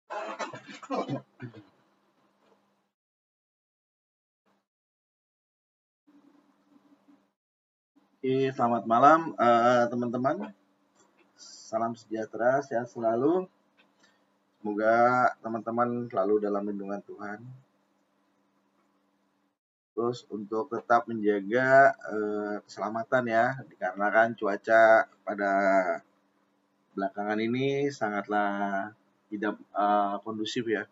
Oke, selamat malam teman-teman. Salam sejahtera, sehat selalu. Semoga teman-teman selalu dalam lindungan Tuhan. Terus untuk tetap menjaga keselamatan ya, dikarenakan cuaca pada belakangan ini sangatlah tidak kondusif ya.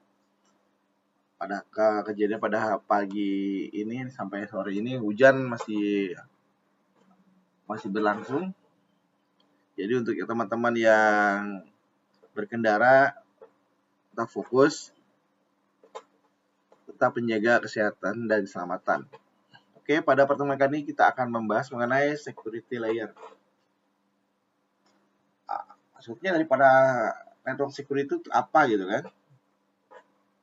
Pada kejadian pada pagi ini sampai sore ini hujan masih berlangsung. Jadi untuk teman-teman yang berkendara tetap fokus, tetap menjaga kesehatan dan keselamatan. Oke, pada pertemuan kali ini kita akan membahas mengenai security layer. Maksudnya daripada network security itu apa gitu kan?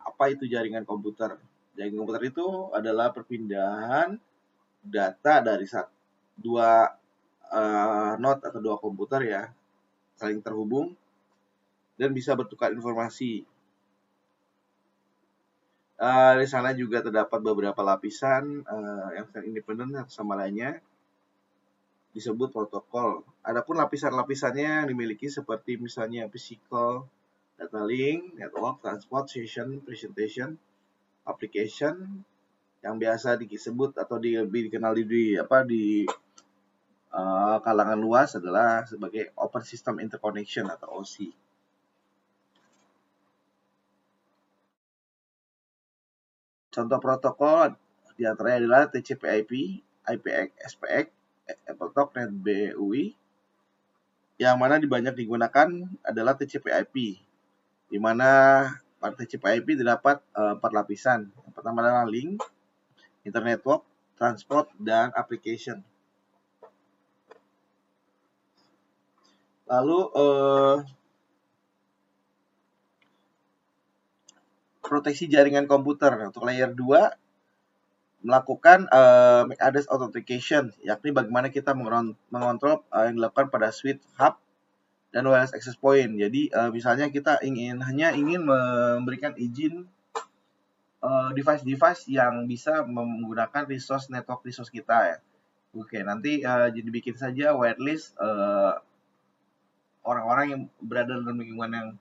Apa itu jaringan komputer? Jaringan komputer itu adalah perpindahan data dari dua node atau dua komputer ya, saling terhubung dan bisa bertukar informasi. Di sana juga terdapat beberapa lapisan yang saling independen satu sama lainnya, disebut protokol. Adapun lapisan-lapisannya yang dimiliki seperti misalnya physical, data link, network, transport, session, presentation, application, yang biasa disebut atau lebih dikenal di kalangan luas adalah sebagai Open System Interconnection atau OSI. Contoh protokol diantaranya adalah TCP/IP, IPX/SPX, AppleTalk, NetBEUI. Yang mana banyak digunakan adalah TCP/IP, di mana pada TCP/IP terdapat 4 lapisan. Yang pertama adalah link, internetwork, transport, dan application. Lalu proteksi jaringan komputer untuk layer 2 melakukan MAC address authentication, yakni bagaimana kita mengontrol yang dilakukan pada switch hub dan wireless access point. Jadi misalnya kita hanya ingin memberikan izin device-device yang bisa menggunakan network resource kita ya. Oke, nanti jadi bikin saja whitelist orang-orang yang berada dalam lingkungan yang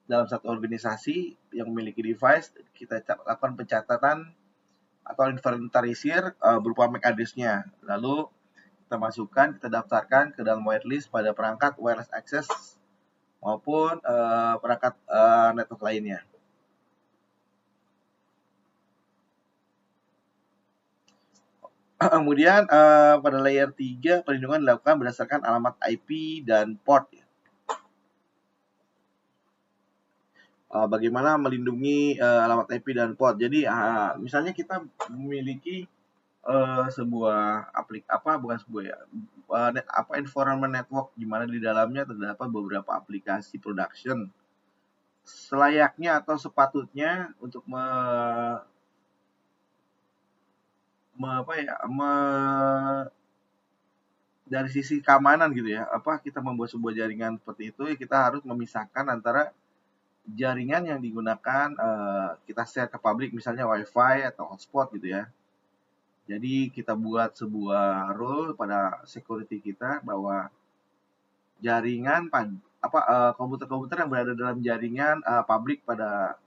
dalam satu organisasi yang memiliki device, kita lakukan pencatatan atau inventarisir berupa MAC address-nya. Lalu kita masukkan, kita daftarkan ke dalam whitelist pada perangkat wireless access maupun perangkat network lainnya. Kemudian pada layer 3 perlindungan dilakukan berdasarkan alamat IP dan port. Bagaimana melindungi alamat IP dan port. Jadi misalnya kita memiliki sebuah environment network di mana di dalamnya terdapat beberapa aplikasi production. Selayaknya atau sepatutnya untuk dari sisi keamanan gitu ya, kita membuat sebuah jaringan seperti itu ya, kita harus memisahkan antara jaringan yang digunakan kita share ke publik, misalnya wifi atau hotspot gitu ya. Jadi kita buat sebuah rule pada security kita bahwa jaringan komputer-komputer yang berada dalam jaringan publik pada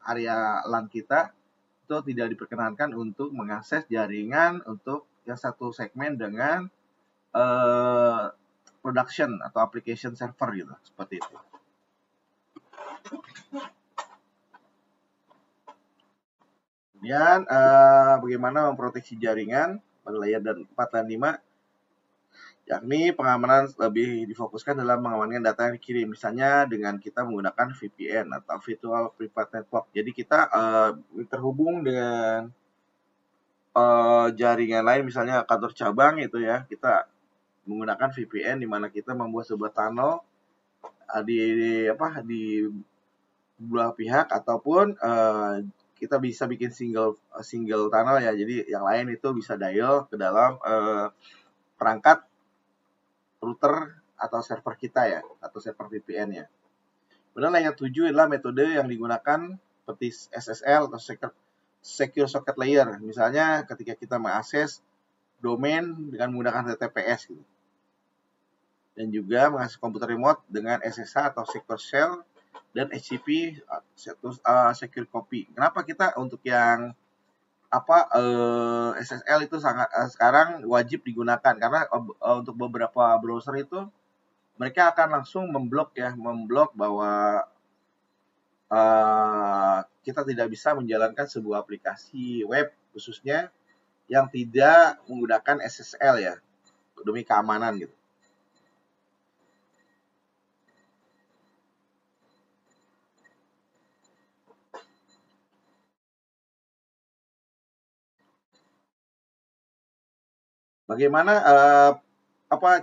area LAN kita itu tidak diperkenankan untuk mengakses jaringan untuk yang satu segmen dengan production atau application server gitu, seperti itu. Kemudian bagaimana memproteksi jaringan pada layer 4 dan 5, yakni pengamanan lebih difokuskan dalam mengamankan data yang dikirim, misalnya dengan kita menggunakan VPN atau Virtual Private Network. Jadi kita terhubung dengan jaringan lain, misalnya kantor cabang itu ya, kita menggunakan VPN di mana kita membuat sebuah tunnel di belah pihak, ataupun kita bisa bikin single tunnel ya. Jadi yang lain itu bisa dial ke dalam perangkat router atau server kita ya, atau server VPN ya. Kemudian layer 7 adalah metode yang digunakan seperti SSL atau Secure Socket Layer. Misalnya ketika kita mengakses domain dengan menggunakan HTTPS gitu. Dan juga mengakses komputer remote dengan SSH atau Secure Shell dan HTTP Secure Copy. Kenapa kita untuk yang SSL itu sangat sekarang wajib digunakan karena untuk beberapa browser itu mereka akan langsung memblok bahwa kita tidak bisa menjalankan sebuah aplikasi web khususnya yang tidak menggunakan SSL ya demi keamanan gitu. Bagaimana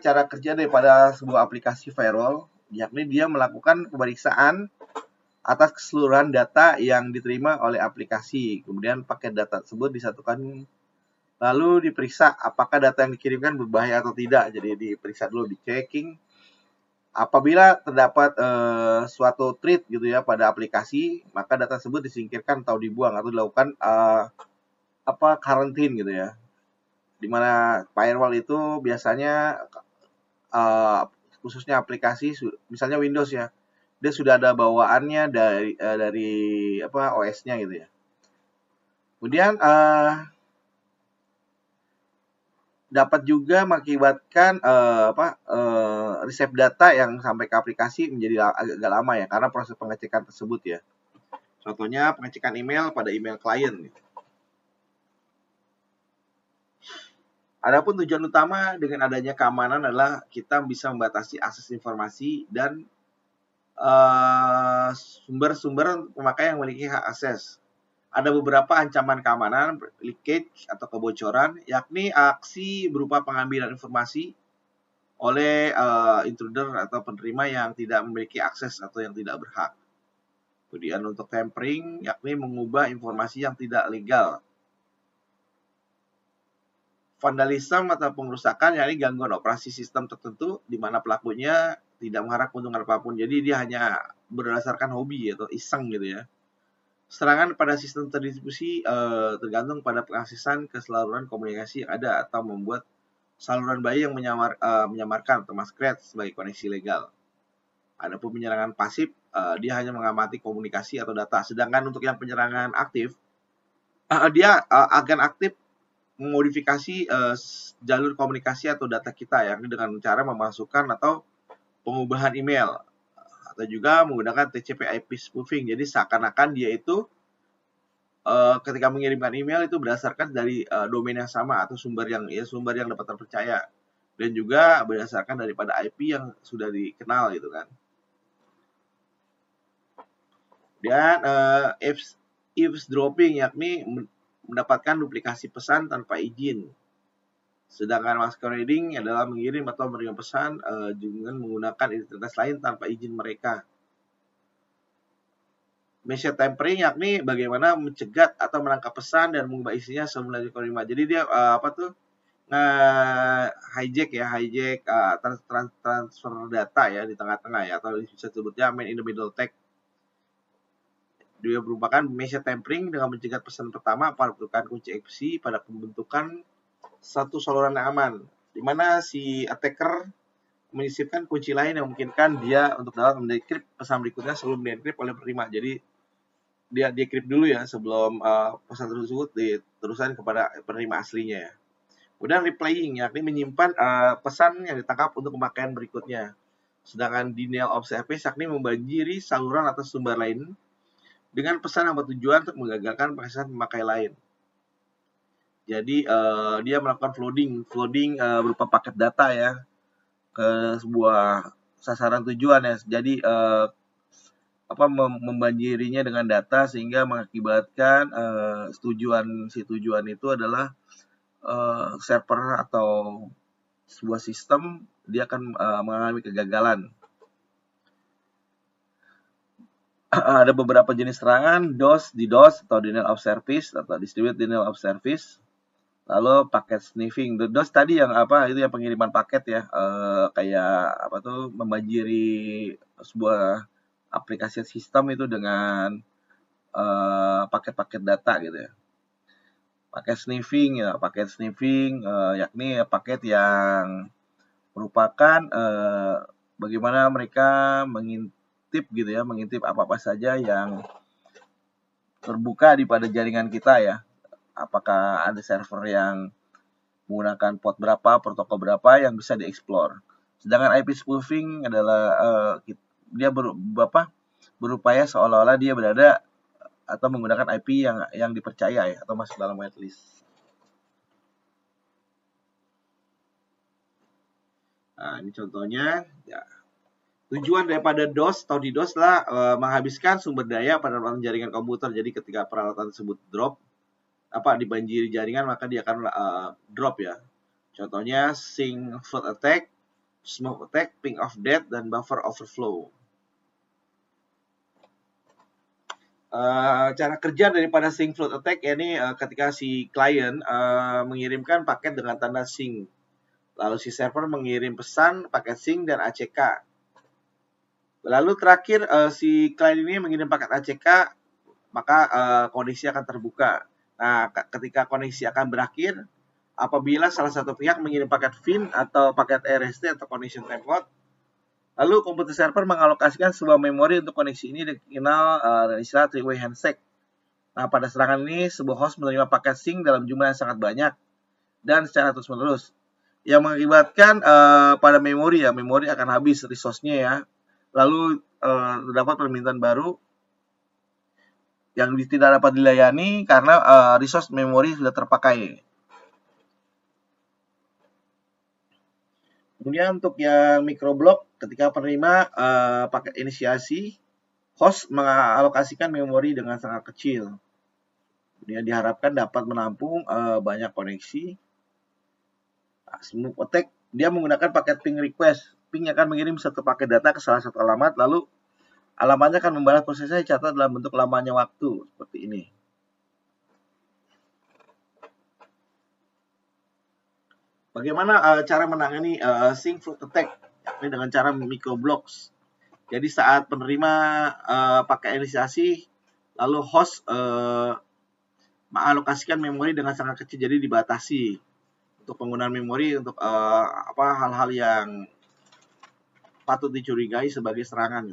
cara kerja daripada sebuah aplikasi firewall? Yakni dia melakukan pemeriksaan atas keseluruhan data yang diterima oleh aplikasi. Kemudian paket data tersebut disatukan lalu diperiksa apakah data yang dikirimkan berbahaya atau tidak. Jadi diperiksa dulu, di-checking. Apabila terdapat suatu threat gitu ya pada aplikasi, maka data tersebut disingkirkan atau dibuang atau dilakukan karantin gitu ya. Dimana firewall itu biasanya khususnya aplikasi misalnya Windows ya, dia sudah ada bawaannya dari OS-nya gitu ya. Kemudian dapat juga mengakibatkan resep data yang sampai ke aplikasi menjadi agak lama ya karena proses pengecekan tersebut ya. Contohnya pengecekan email pada email klien. Adapun tujuan utama dengan adanya keamanan adalah kita bisa membatasi akses informasi dan sumber-sumber pemakai yang memiliki hak akses. Ada beberapa ancaman keamanan, leakage atau kebocoran, yakni aksi berupa pengambilan informasi oleh intruder atau penerima yang tidak memiliki akses atau yang tidak berhak. Kemudian untuk tampering, yakni mengubah informasi yang tidak legal. Vandalisme atau pengerusakan, yakni gangguan operasi sistem tertentu di mana pelakunya tidak mengharap keuntungan apapun. Jadi dia hanya berdasarkan hobi atau iseng gitu ya. Serangan pada sistem terdistribusi tergantung pada pengaksesan keseluruhan komunikasi yang ada atau membuat saluran bayi yang menyamarkan atau masquerade sebagai koneksi legal. Adapun penyerangan pasif, dia hanya mengamati komunikasi atau data. Sedangkan untuk yang penyerangan aktif, dia akan aktif memodifikasi jalur komunikasi atau data kita ya dengan cara memasukkan atau pengubahan email atau juga menggunakan TCP/IP spoofing. Jadi seakan-akan dia itu ketika mengirimkan email itu berdasarkan dari domain yang sama atau sumber yang dapat terpercaya dan juga berdasarkan daripada IP yang sudah dikenal gitu kan. Dan eavesdropping yakni mendapatkan duplikasi pesan tanpa izin. Sedangkan masquerading adalah mengirim atau menerima pesan dengan menggunakan identitas lain tanpa izin mereka. Message tampering yakni bagaimana mencegat atau menangkap pesan dan mengubah isinya sebelum diterima. Jadi dia hijack transfer data ya di tengah-tengah ya atau bisa sebutnya man in the middle tag. Dia merupakan message tampering dengan mencegat pesan pertama membutuhkan kunci encrypsi pada pembentukan satu saluran yang aman, di mana si attacker menyisipkan kunci lain yang memungkinkan dia untuk dapat mendekrypt pesan berikutnya sebelum di-encrypt oleh penerima. Jadi dia decrypt dulu ya sebelum pesan tersebut diteruskan kepada penerima aslinya ya. Kemudian replaying yakni menyimpan pesan yang ditangkap untuk pemakaian berikutnya. Sedangkan denial of service yakni membanjiri saluran atau sumber lain dengan pesan yang bertujuan untuk menggagalkan pengaksesan pemakai lain. Jadi dia melakukan flooding berupa paket data ya ke sebuah sasaran tujuan ya. Jadi membanjirinya dengan data sehingga mengakibatkan si tujuan itu adalah server atau sebuah sistem dia akan mengalami kegagalan. Ada beberapa jenis serangan, DDoS atau denial of service atau distributed denial of service. Lalu paket sniffing. DDoS tadi yang itu yang pengiriman paket ya, kayak membanjiri sebuah aplikasi sistem itu dengan paket-paket data gitu ya. Paket sniffing ya, yakni paket yang merupakan bagaimana mereka mengintip gitu ya, mengintip apa-apa saja yang terbuka di pada jaringan kita ya. Apakah ada server yang menggunakan port berapa, protokol berapa yang bisa dieksplor. Sedangkan IP spoofing adalah dia berupaya seolah-olah dia berada atau menggunakan IP yang dipercaya ya, atau masuk dalam whitelist. Nah, ini contohnya ya. Tujuan daripada DOS atau DDoS lah menghabiskan sumber daya pada jaringan komputer. Jadi ketika peralatan tersebut drop, dibanjiri jaringan, maka dia akan drop ya. Contohnya sync flood attack, smoke attack, ping of death, dan buffer overflow. Cara kerja daripada sync flood attack ini ketika si klien mengirimkan paket dengan tanda sync, lalu si server mengirim pesan paket sync dan ACK. Lalu terakhir si klien ini mengirim paket ACK, maka koneksi akan terbuka. Nah, ketika koneksi akan berakhir, apabila salah satu pihak mengirim paket FIN atau paket RST atau connection timeout, lalu komputer server mengalokasikan sebuah memori untuk koneksi ini dikenal dengan istilah three-way handshake. Nah, pada serangan ini, sebuah host menerima paket sync dalam jumlah yang sangat banyak dan secara terus-menerus, yang mengakibatkan pada memori akan habis resource-nya ya. Lalu terdapat permintaan baru yang tidak dapat dilayani karena resource memori sudah terpakai. Kemudian untuk yang microblok, ketika penerima paket inisiasi, host mengalokasikan memori dengan sangat kecil. Kemudian diharapkan dapat menampung banyak koneksi. Smoke attack, dia menggunakan paket ping request. Ping akan mengirim satu paket data ke salah satu alamat, lalu alamatnya akan membalas prosesnya dicatat dalam bentuk lamanya waktu, seperti ini. Bagaimana cara menangani sync flood attack? Yakni dengan cara microblocks. Jadi saat penerima pakai inisiasi, lalu host mengalokasikan memori dengan sangat kecil, jadi dibatasi untuk penggunaan memori untuk hal-hal yang patut dicurigai sebagai serangan.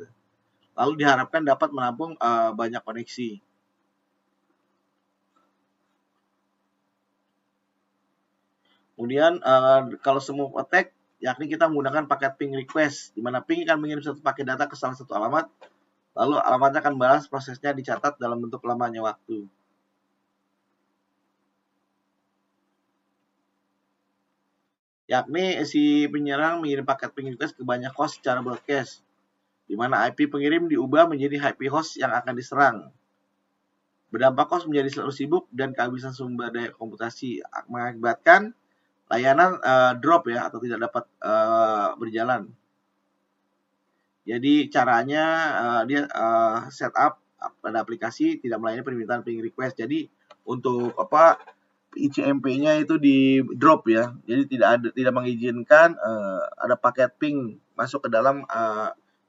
Lalu diharapkan dapat menampung banyak koneksi. Kemudian kalau smoke attack, yakni kita menggunakan paket ping request, di mana ping akan mengirim satu paket data ke salah satu alamat, lalu alamatnya akan balas, prosesnya dicatat dalam bentuk lamanya waktu. Yakni si penyerang mengirim paket ping request ke banyak host secara broadcast, di mana IP pengirim diubah menjadi IP host yang akan diserang. Berdampak host menjadi selalu sibuk dan kehabisan sumber daya komputasi, mengakibatkan layanan drop ya, atau tidak dapat berjalan. Jadi caranya dia setup pada aplikasi tidak melayani permintaan ping request. Jadi untuk ICMP-nya itu di drop ya. Jadi tidak mengizinkan ada paket ping masuk ke dalam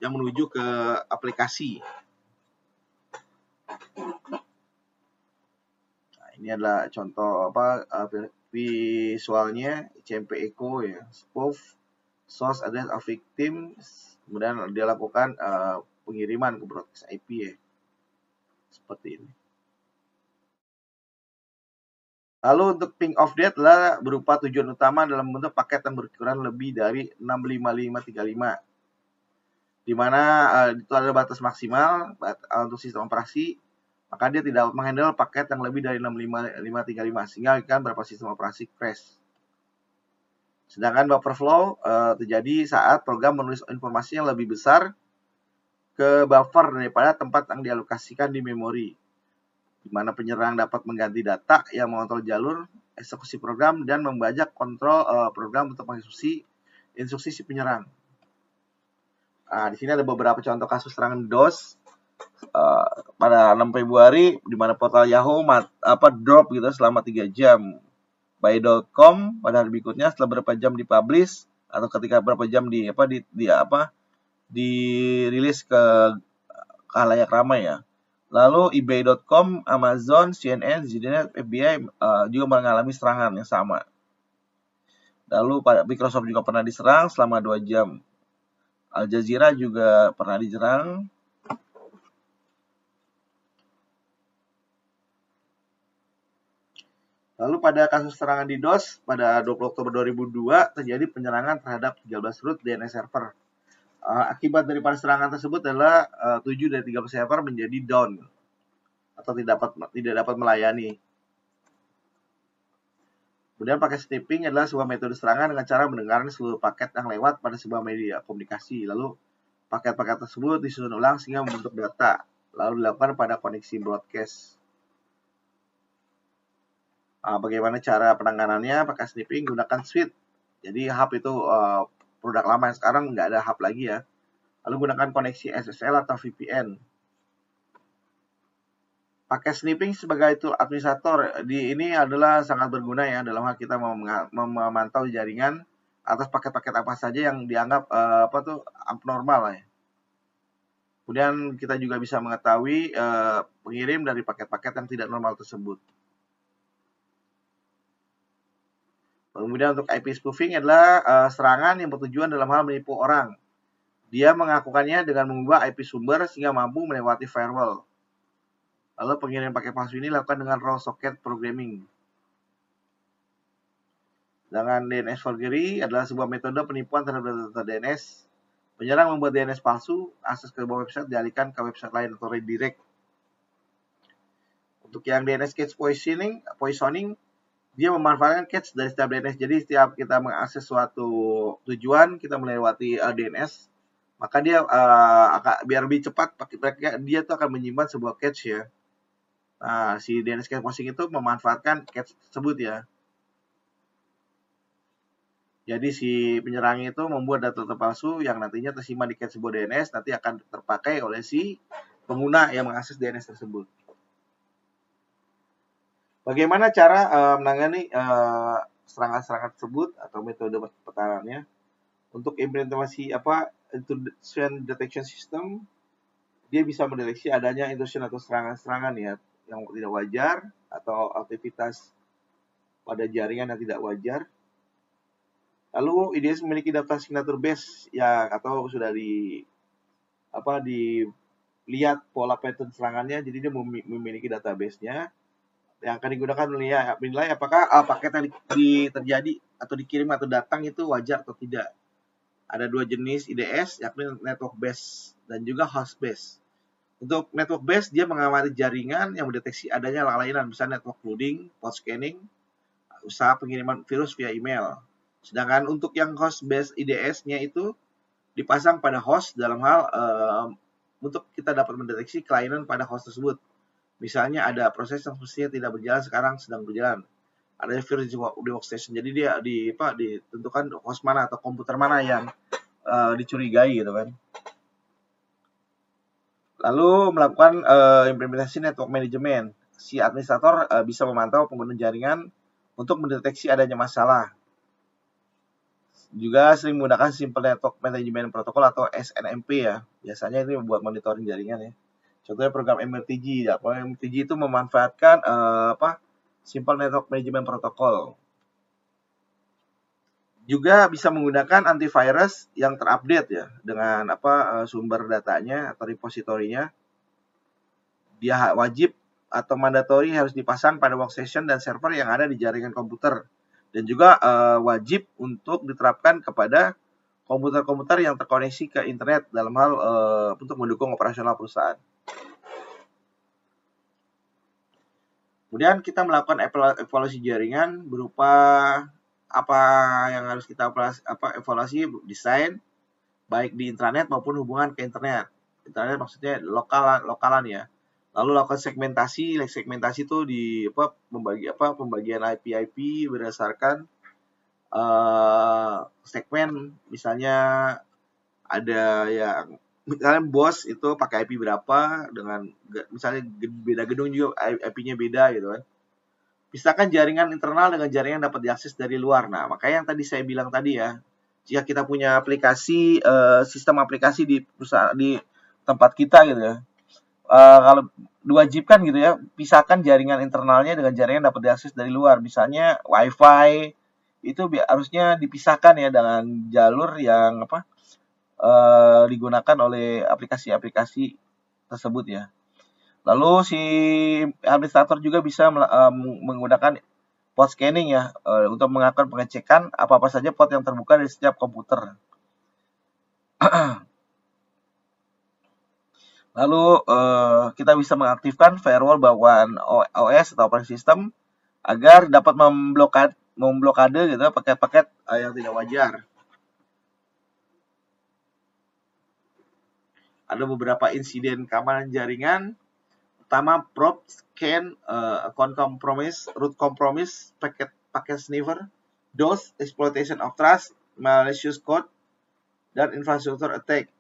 yang menuju ke aplikasi. Nah, ini adalah contoh visualnya ICMP Echo ya, spoof source address of victim, kemudian dia lakukan pengiriman ke broadcast IP ya, seperti ini. Lalu untuk ping of death adalah berupa tujuan utama dalam bentuk paket yang berukuran lebih dari 65535, di mana itu ada batas maksimal untuk sistem operasi. Maka dia tidak menghandle paket yang lebih dari 65535, sehingga akan beberapa sistem operasi crash. Sedangkan buffer flow terjadi saat program menulis informasi yang lebih besar ke buffer daripada tempat yang dialokasikan di memori, di mana penyerang dapat mengganti data yang mengontrol jalur eksekusi program dan membajak kontrol program untuk mengeksekusi instruksi si penyerang. Nah, di sini ada beberapa contoh kasus serangan DOS pada 6 Februari, di mana portal Yahoo drop gitu selama 3 jam. Buy.com pada hari berikutnya setelah berapa jam dipublish atau ketika berapa jam dirilis ke khalayak ramai ya. Lalu eBay.com, Amazon, CNN, ZDNet, FBI juga mengalami serangan yang sama. Lalu Microsoft juga pernah diserang selama 2 jam. Al Jazeera juga pernah diserang. Lalu pada kasus serangan DDoS pada 20 Oktober 2002 terjadi penyerangan terhadap 13 root DNS server. Akibat daripada serangan tersebut adalah 7 dari 13 server menjadi down atau tidak dapat melayani. Kemudian paket sniffing adalah sebuah metode serangan dengan cara mendengarkan seluruh paket yang lewat pada sebuah media komunikasi. Lalu paket-paket tersebut disusun ulang sehingga membentuk data. Lalu dilakukan pada koneksi broadcast. Bagaimana cara penanganannya? Pakai sniffing gunakan suite. Jadi hub itu produk lama yang sekarang nggak ada hub lagi ya. Lalu gunakan koneksi SSL atau VPN. Pakai sniffing sebagai tool administrator ini adalah sangat berguna ya dalam hal kita memantau jaringan atas paket-paket apa saja yang dianggap abnormal ya. Kemudian kita juga bisa mengetahui pengirim dari paket-paket yang tidak normal tersebut. Kemudian untuk IP spoofing adalah serangan yang bertujuan dalam hal menipu orang. Dia mengakukannya dengan mengubah IP sumber sehingga mampu melewati firewall. Lalu pengiriman paket palsu ini dilakukan dengan raw socket programming. Sedangkan DNS forgery adalah sebuah metode penipuan terhadap data DNS. Penyerang membuat DNS palsu, akses ke sebuah website dialihkan ke website lain atau redirect. Untuk yang DNS cache poisoning, dia memanfaatkan cache dari setiap DNS. Jadi setiap kita mengakses suatu tujuan, kita melewati DNS, maka dia biar lebih cepat, dia tuh akan menyimpan sebuah cache ya. Nah, si DNS cache poisoning itu memanfaatkan cache tersebut ya. Jadi si penyerang itu membuat data palsu yang nantinya tersimpan di cache sebuah DNS, nanti akan terpakai oleh si pengguna yang mengakses DNS tersebut. Bagaimana cara menangani serangan-serangan tersebut atau metode pertahanannya? Untuk implementasi intrusion detection system, dia bisa mendeteksi adanya intrusion atau serangan-serangan ya yang tidak wajar atau aktivitas pada jaringan yang tidak wajar. Lalu IDS memiliki data signature base ya atau sudah dilihat pola pattern serangannya, jadi dia memiliki database-nya yang akan digunakan menilai apakah paket yang terjadi atau dikirim atau datang itu wajar atau tidak. Ada 2 jenis IDS, yakni network base dan juga host base. Untuk network base, dia mengamati jaringan yang mendeteksi adanya kelainan, misalnya network flooding, port scanning, usaha pengiriman virus via email. Sedangkan untuk yang host base IDS-nya itu dipasang pada host dalam hal untuk kita dapat mendeteksi kelainan pada host tersebut. Misalnya ada proses yang semestinya tidak berjalan sekarang sedang berjalan. Ada virus di workstation. Jadi dia ditentukan host mana atau komputer mana yang dicurigai gitu kan. Lalu melakukan implementasi network management. Si administrator bisa memantau pengguna jaringan untuk mendeteksi adanya masalah. Juga sering menggunakan Simple Network Management Protocol atau SNMP ya. Biasanya ini buat monitoring jaringan ya. Contohnya program MRTG ya. Program MRTG itu memanfaatkan Simple Network Management Protocol. Juga bisa menggunakan antivirus yang terupdate ya dengan sumber datanya atau repositorinya. Dia wajib atau mandatori harus dipasang pada workstation dan server yang ada di jaringan komputer, dan juga wajib untuk diterapkan kepada komputer-komputer yang terkoneksi ke internet dalam hal untuk mendukung operasional perusahaan. Kemudian kita melakukan evaluasi jaringan berupa apa yang harus kita evaluasi, desain baik di intranet maupun hubungan ke internet. Internet maksudnya lokalan ya. Lalu lakukan segmentasi itu di pembagian IP berdasarkan segmen. Misalnya ada yang misalnya bos itu pakai IP berapa, dengan misalnya beda gedung juga IP-nya beda gitu kan. Pisahkan jaringan internal dengan jaringan dapat diakses dari luar. Nah, makanya yang tadi saya bilang tadi ya, jika kita punya aplikasi, sistem aplikasi di perusahaan di tempat kita gitu ya, kalau diwajibkan gitu ya, pisahkan jaringan internalnya dengan jaringan dapat diakses dari luar. Misalnya WiFi itu harusnya dipisahkan ya dengan jalur yang digunakan oleh aplikasi-aplikasi tersebut ya. Lalu si administrator juga bisa menggunakan port scanning ya untuk melakukan pengecekan apa-apa saja port yang terbuka di setiap komputer. Lalu kita bisa mengaktifkan firewall bawaan OS atau operating system agar dapat memblokade gitu paket-paket yang tidak wajar. Ada beberapa insiden keamanan jaringan. Pertama, probe scan, account compromise, root compromise, packet sniffer, DOS, exploitation of trust, malicious code, dan infrastructure attack.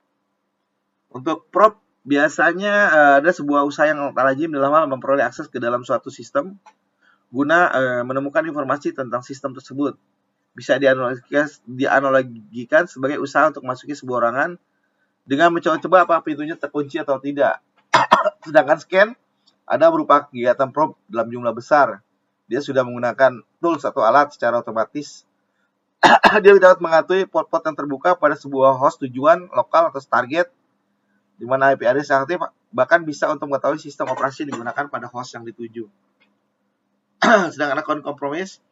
Untuk probe biasanya ada sebuah usaha yang lazim dalam hal memperoleh akses ke dalam suatu sistem guna menemukan informasi tentang sistem tersebut. Bisa dianalogikan sebagai usaha untuk masuki sebuah ruangan dengan mencoba-coba apa pintunya terkunci atau tidak. Sedangkan scan ada berupa kegiatan probe dalam jumlah besar. Dia sudah menggunakan tools atau alat secara otomatis. Dia dapat mengetahui port-port yang terbuka pada sebuah host tujuan lokal atau target, di mana IP address yang aktif, bahkan bisa untuk mengetahui sistem operasi yang digunakan pada host yang dituju. Sedangkan akun kompromis,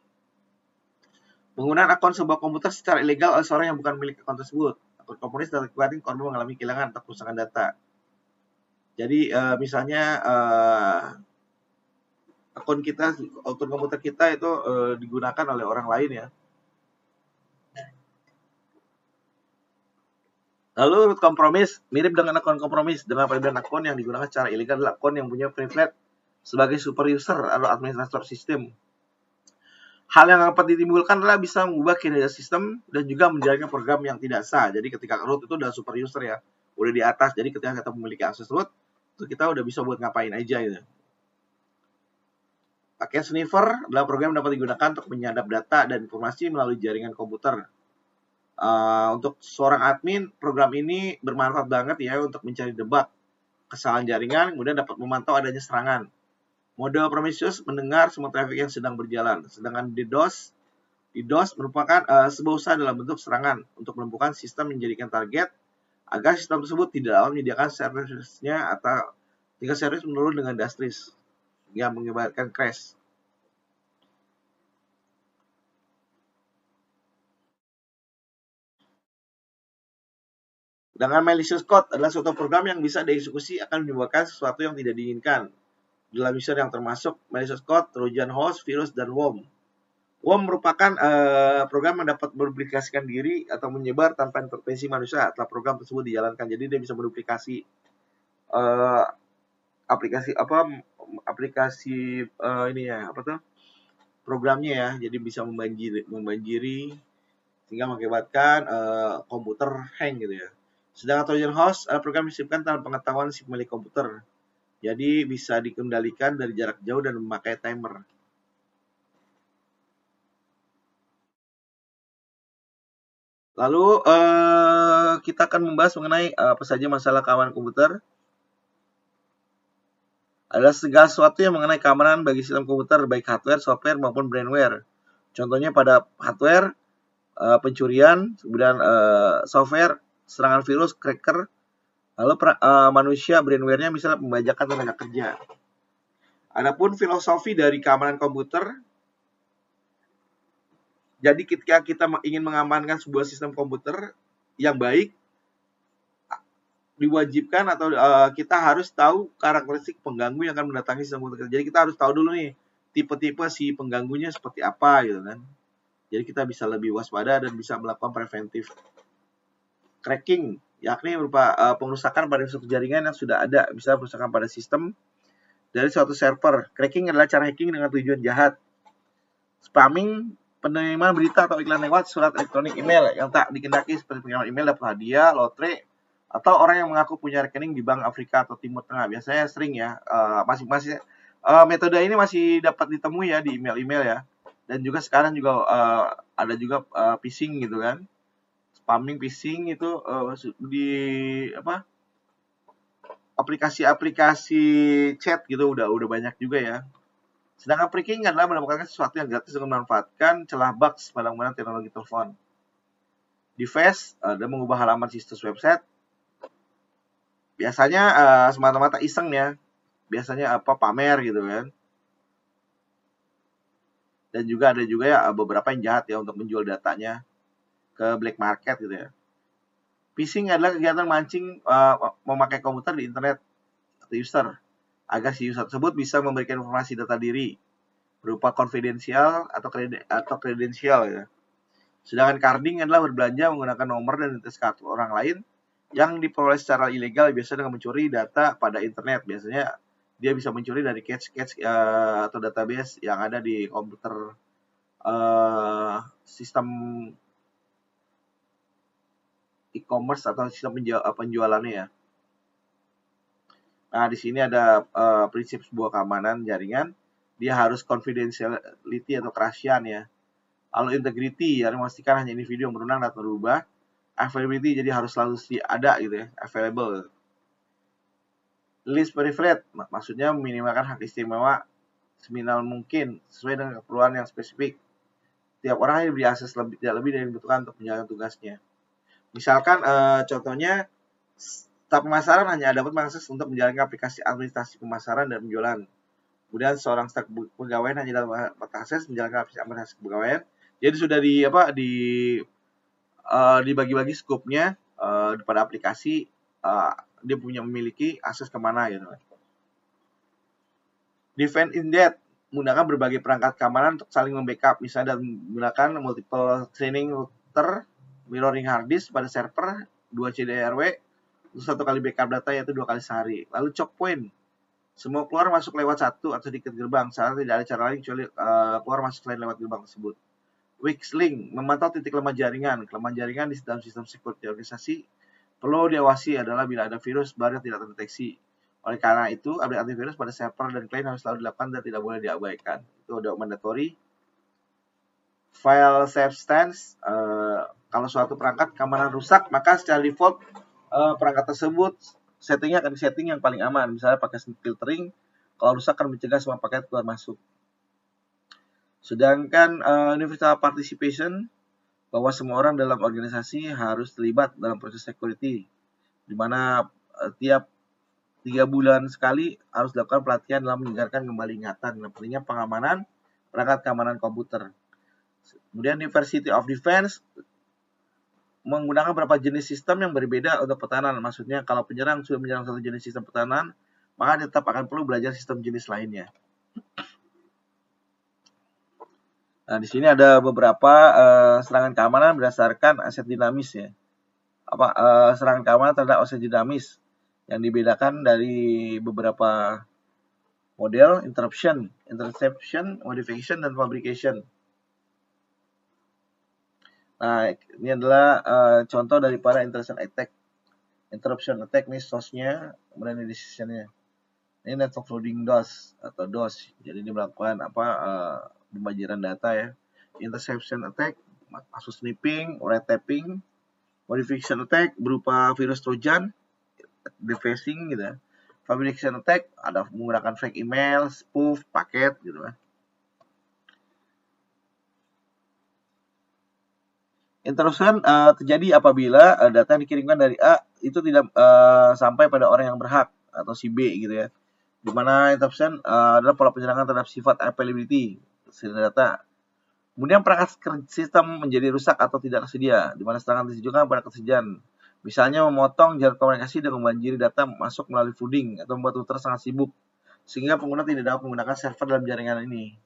penggunaan akun sebuah komputer secara ilegal oleh seorang yang bukan milik akun tersebut. Akun kompromis dapat mengakibatkan korban mengalami kehilangan atau kerusakan data. Jadi misalnya akun komputer kita itu digunakan oleh orang lain ya. Lalu root compromise mirip dengan akun kompromis, dengan perbedaan akun yang digunakan secara ilegal adalah akun yang punya privilege sebagai super user atau administrator sistem. Hal yang dapat ditimbulkan adalah bisa mengubah kinerja sistem dan juga menjalankan program yang tidak sah. Jadi ketika root itu udah super user ya, udah di atas. Jadi ketika kita memiliki akses root, itu kita udah bisa buat ngapain aja gitu. Paket sniffer adalah program yang dapat digunakan untuk menyadap data dan informasi melalui jaringan komputer. Untuk seorang admin, program ini bermanfaat banget ya untuk mencari debug kesalahan jaringan, kemudian dapat memantau adanya serangan. Mode Prometheus mendengar semua traffic yang sedang berjalan, sedangkan DDoS merupakan sebuah usaha dalam bentuk serangan untuk melumpuhkan sistem menjadikan target agar sistem tersebut tidak dapat menyediakan servisnya atau jika servis menurun dengan drastis yang mengakibatkan crash. Dengan malicious code adalah suatu program yang bisa dieksekusi akan menyebabkan sesuatu yang tidak diinginkan. Dalam user yang termasuk malicious code, trojan horse, virus, dan worm. Worm merupakan program yang dapat menduplikasikan diri atau menyebar tanpa intervensi manusia setelah program tersebut dijalankan. Jadi dia bisa menduplikasi aplikasi programnya ya. Jadi bisa membanjiri sehingga mengakibatkan komputer hang gitu ya. Sedangkan Trojan Horse adalah program yang disipkan tanpa pengetahuan si pemilik komputer. Jadi bisa dikendalikan dari jarak jauh dan memakai timer. Lalu kita akan membahas mengenai apa saja masalah keamanan komputer. Adalah segala sesuatu yang mengenai keamanan bagi sistem komputer, baik hardware, software, maupun brainware. Contohnya pada hardware, pencurian, kemudian software, serangan virus, cracker, lalu manusia, brainware-nya misalnya pembajakan tenaga kerja. Adapun filosofi dari keamanan komputer, jadi ketika kita ingin mengamankan sebuah sistem komputer yang baik, diwajibkan atau kita harus tahu karakteristik pengganggu yang akan mendatangi sistem komputer. Jadi kita harus tahu dulu nih tipe-tipe si pengganggunya seperti apa gitu kan. Jadi kita bisa lebih waspada dan bisa melakukan preventif. Cracking yakni berupa pengerusakan pada suatu jaringan yang sudah ada, bisa pengerusakan pada sistem dari suatu server. Cracking adalah cara hacking dengan tujuan jahat. Spamming, penerimaan berita atau iklan lewat surat elektronik email yang tak dikehendaki seperti pengiriman email dapat hadiah, lotre, atau orang yang mengaku punya rekening di Bank Afrika atau Timur Tengah. Biasanya sering ya, masing-masing metode ini masih dapat ditemui ya di email-email ya. Dan juga sekarang juga ada juga phishing gitu kan. Spamming, phishing itu di aplikasi-aplikasi chat gitu udah banyak juga ya. Sedangkan phreaking adalah mendapatkan sesuatu yang gratis dengan memanfaatkan celah bugs pada menggunakan teknologi telepon. Device dan mengubah halaman situs website. Biasanya semata-mata iseng ya. Biasanya pamer gitu kan. Dan juga ada juga ya beberapa yang jahat ya untuk menjual datanya ke black market gitu ya. Phishing adalah kegiatan mancing memakai komputer di internet atau user agar si user tersebut bisa memberikan informasi data diri berupa konfidensial atau kredensial ya. Sedangkan carding adalah berbelanja menggunakan nomor dan identitas kartu orang lain yang diperoleh secara ilegal, biasanya dengan mencuri data pada internet. Biasanya dia bisa mencuri dari cache atau database yang ada di komputer sistem e-commerce atau sistem penjualannya ya. Nah, di sini ada prinsip sebuah keamanan jaringan. Dia harus confidentiality atau kerahasiaan ya. Lalu integrity, harus memastikan hanya individu yang berenang dapat berubah. Availability, jadi harus selalu ada gitu ya, available. Least privilege, maksudnya meminimalkan hak istimewa seminimal mungkin sesuai dengan keperluan yang spesifik. Tiap orang hanya diberi akses tidak lebih dari yang dibutuhkan untuk menjalankan tugasnya. Misalkan contohnya staf pemasaran hanya dapat mengakses untuk menjalankan aplikasi administrasi pemasaran dan penjualan. Kemudian seorang staf pegawai hanya dapat akses menjalankan aplikasi administrasi kepegawaian. Jadi sudah dibagi-bagi skupnya pada aplikasi, dia memiliki akses kemana gitu. Defend in depth, menggunakan berbagai perangkat keamanan untuk saling membackup, misalnya menggunakan multiple training router, mirroring hard disk pada server, 2 CDRW, untuk 1 kali backup data yaitu 2 kali sehari. Lalu choke point, semua keluar masuk lewat satu atau sedikit gerbang, saat tidak ada cara lain kecuali keluar masuk selain lewat gerbang tersebut. Weak link, memantau titik lemah jaringan. Kelemahan jaringan di dalam sistem security organisasi perlu diawasi adalah bila ada virus baru yang tidak terdeteksi. Oleh karena itu, update antivirus pada server dan klien harus selalu dilakukan dan tidak boleh diabaikan. Itu udah mandatory. File substance, kalau suatu perangkat keamanan rusak, maka secara default perangkat tersebut settingnya akan disetting yang paling aman. Misalnya pakai filtering, kalau rusak akan mencegah semua paket keluar masuk. Sedangkan universal participation, bahwa semua orang dalam organisasi harus terlibat dalam proses security, di mana tiap 3 bulan sekali harus dilakukan pelatihan dalam menyegarkan kembali ingatan dan pentingnya pengamanan perangkat keamanan komputer. Kemudian diversity of defense, menggunakan beberapa jenis sistem yang berbeda untuk pertahanan. Maksudnya kalau penyerang sudah menyerang satu jenis sistem pertahanan, maka tetap akan perlu belajar sistem jenis lainnya. Nah, di sini ada beberapa serangan keamanan berdasarkan aset dinamis ya. Serangan keamanan terhadap aset dinamis yang dibedakan dari beberapa model: interruption, interception, modification, dan fabrication. Nah, ini adalah contoh daripada interruption attack. Interruption attack ini source-nya, kemudian ini decision-nya. Ini network loading DOS atau DOS. Jadi ini melakukan pembajaran data ya. Interception attack, maksud snipping, wiretapping. Modification attack berupa virus trojan, defacing gitu ya. Fabrication attack ada menggunakan fake email, spoof, paket gitu ya. Interruption terjadi apabila data yang dikirimkan dari A itu tidak sampai pada orang yang berhak atau si B gitu ya. Di mana interruption adalah pola penyerangan terhadap sifat availability data. Kemudian perangkat sistem menjadi rusak atau tidak tersedia, di mana serangan ditujukan pada ketersediaan. Misalnya memotong jarak komunikasi dan membanjiri data masuk melalui flooding atau membuat router sangat sibuk, sehingga pengguna tidak dapat menggunakan server dalam jaringan ini.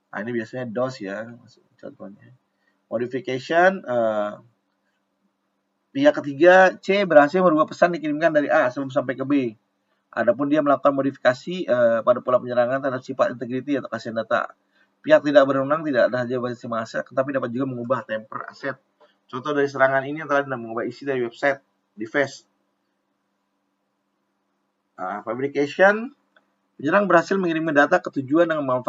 Nah, ini biasanya DOS ya, contohnya. Modification, pihak ketiga C berhasil merubah pesan dikirimkan dari A sebelum sampai ke B. Adapun dia melakukan modifikasi pada pola penyerangan terhadap sifat integrity atau kasihan data. Pihak tidak berwenang tidak ada saja basis aset, tetapi dapat juga mengubah temper aset. Contoh dari serangan ini adalah mengubah isi dari website, device. Fabrication, penyerang berhasil mengirim data ke tujuan dengan memanfaatkan